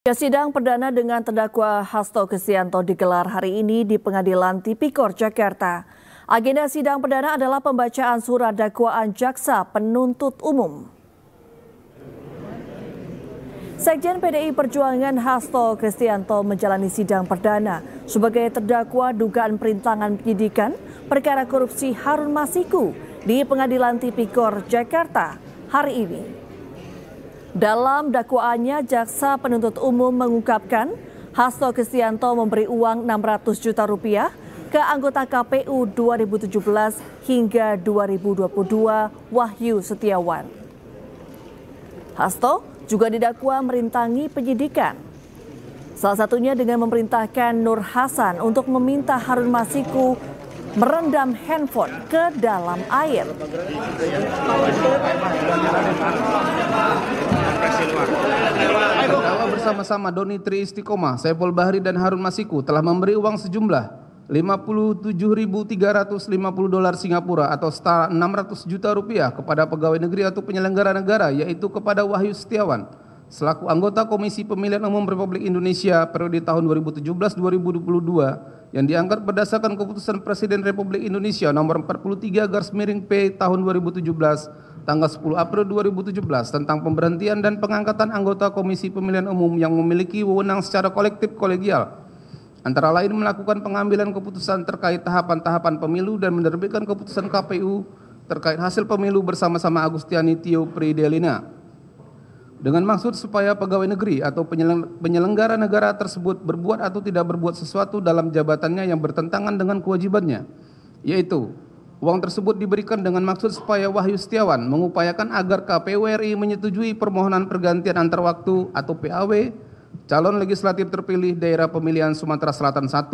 Sidang perdana dengan terdakwa Hasto Kristianto digelar hari ini di Pengadilan Tipikor Jakarta. Agenda sidang perdana adalah pembacaan surat dakwaan jaksa penuntut umum. Sekjen PDI Perjuangan Hasto Kristianto menjalani sidang perdana sebagai terdakwa dugaan perintangan penyidikan perkara korupsi Harun Masiku di Pengadilan Tipikor Jakarta hari ini. Dalam dakwaannya, jaksa penuntut umum mengungkapkan Hasto Kristianto memberi uang 600 juta rupiah ke anggota KPU 2017 hingga 2022 Wahyu Setiawan. Hasto juga didakwa merintangi penyidikan. Salah satunya dengan memerintahkan Nur Hasan untuk meminta Harun Masiku merendam handphone ke dalam air. Terdakwa bersama-sama Doni Tri Istiqomah, Saiful Bahri dan Harun Masiku telah memberi uang sejumlah $57.350 Singapura atau setara 600 juta rupiah kepada pegawai negeri atau penyelenggara negara, yaitu kepada Wahyu Setiawan selaku anggota Komisi Pemilihan Umum Republik Indonesia periode tahun 2017-2022 yang diangkat berdasarkan keputusan Presiden Republik Indonesia nomor 43/P tahun 2017 tanggal 10 April 2017 tentang pemberhentian dan pengangkatan anggota Komisi Pemilihan Umum yang memiliki wewenang secara kolektif kolegial, antara lain melakukan pengambilan keputusan terkait tahapan-tahapan pemilu dan menerbitkan keputusan KPU terkait hasil pemilu bersama-sama Agustiani Tio Pridelina, dengan maksud supaya pegawai negeri atau penyelenggara negara tersebut berbuat atau tidak berbuat sesuatu dalam jabatannya yang bertentangan dengan kewajibannya, yaitu uang tersebut diberikan dengan maksud supaya Wahyu Setiawan mengupayakan agar KPU RI menyetujui permohonan pergantian antar waktu atau PAW calon legislatif terpilih daerah pemilihan Sumatera Selatan 1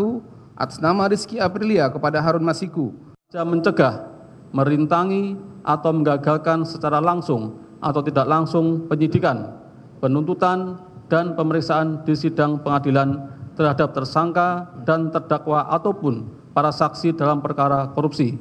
atas nama Rizky Aprilia kepada Harun Masiku. Mencegah, merintangi atau menggagalkan secara langsung atau tidak langsung penyidikan, penuntutan, dan pemeriksaan di sidang pengadilan terhadap tersangka dan terdakwa ataupun para saksi dalam perkara korupsi,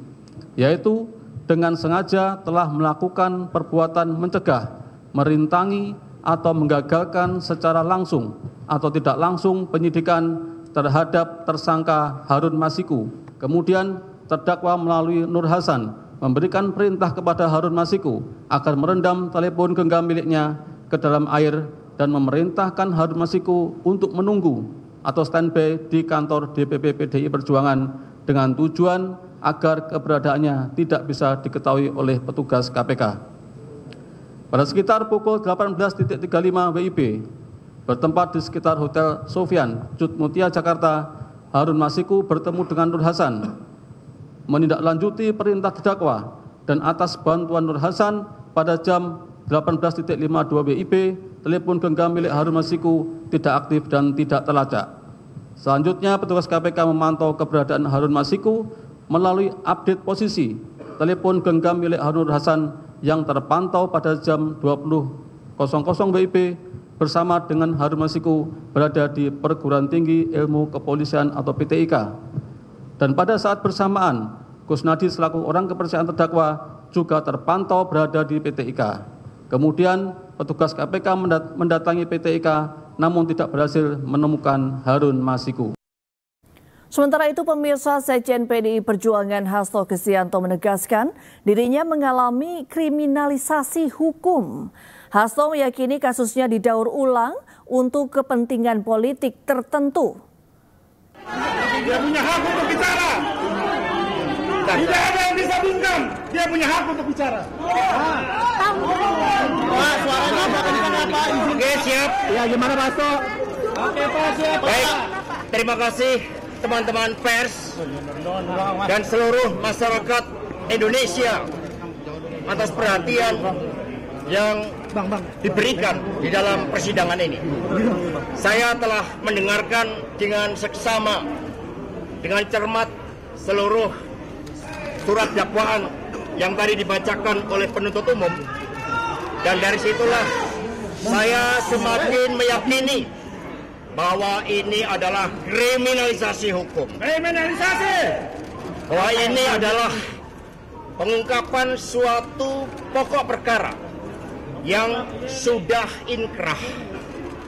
yaitu dengan sengaja telah melakukan perbuatan mencegah, merintangi, atau menggagalkan secara langsung atau tidak langsung penyidikan terhadap tersangka Harun Masiku. Kemudian terdakwa melalui Nur Hasan memberikan perintah kepada Harun Masiku agar merendam telepon genggam miliknya ke dalam air dan memerintahkan Harun Masiku untuk menunggu atau standby di kantor DPP PDI Perjuangan dengan tujuan agar keberadaannya tidak bisa diketahui oleh petugas KPK. Pada sekitar pukul 18.35 WIB, bertempat di sekitar Hotel Sofian, Cut Mutia, Jakarta, Harun Masiku bertemu dengan Nur Hasan, menindaklanjuti perintah terdakwa, dan atas bantuan Nur Hasan pada jam 18.52 WIB, telepon genggam milik Harun Masiku tidak aktif dan tidak terlacak. Selanjutnya, petugas KPK memantau keberadaan Harun Masiku melalui update posisi telepon genggam milik Harun Hasan yang terpantau pada jam 20.00 WIB bersama dengan Harun Masiku berada di Perguruan Tinggi Ilmu Kepolisian atau PTIK. Dan pada saat bersamaan, Kusnadi selaku orang kepercayaan terdakwa juga terpantau berada di PTIK. Kemudian petugas KPK mendatangi PTIK namun tidak berhasil menemukan Harun Masiku. Sementara itu, pemirsa, Sekjen PDI Perjuangan Hasto Kristianto menegaskan dirinya mengalami kriminalisasi hukum. Hasto meyakini kasusnya didaur ulang untuk kepentingan politik tertentu. Dia punya hak untuk bicara. Tidak ada yang bisa bungkam. Dia punya hak untuk bicara. Pak, suaranya apa? Oke, siap. Ya, gimana, Pak Hasto? Oke, Pak, siap. Baik, terima kasih teman-teman pers dan seluruh masyarakat Indonesia atas perhatian yang diberikan di dalam persidangan ini. Saya telah mendengarkan dengan seksama, dengan cermat seluruh surat dakwaan yang tadi dibacakan oleh penuntut umum, dan dari situlah saya semakin meyakini bahwa ini adalah kriminalisasi hukum. Kriminalisasi! Bahwa ini adalah pengungkapan suatu pokok perkara yang sudah inkrah,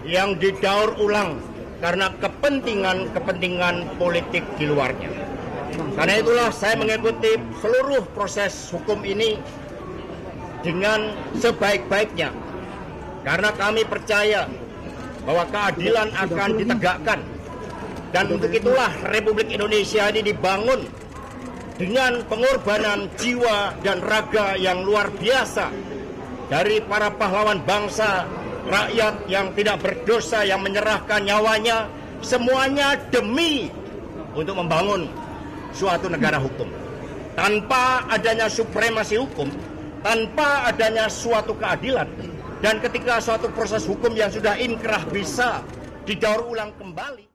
yang didaur ulang karena kepentingan politik di luarnya. Karena itulah saya mengikuti seluruh proses hukum ini dengan sebaik-baiknya. Karena kami percaya bahwa keadilan akan ditegakkan. Dan untuk itulah Republik Indonesia ini dibangun dengan pengorbanan jiwa dan raga yang luar biasa dari para pahlawan bangsa, rakyat yang tidak berdosa, yang menyerahkan nyawanya, semuanya demi untuk membangun suatu negara hukum. Tanpa adanya supremasi hukum, tanpa adanya suatu keadilan, dan ketika suatu proses hukum yang sudah inkrah bisa didaur ulang kembali.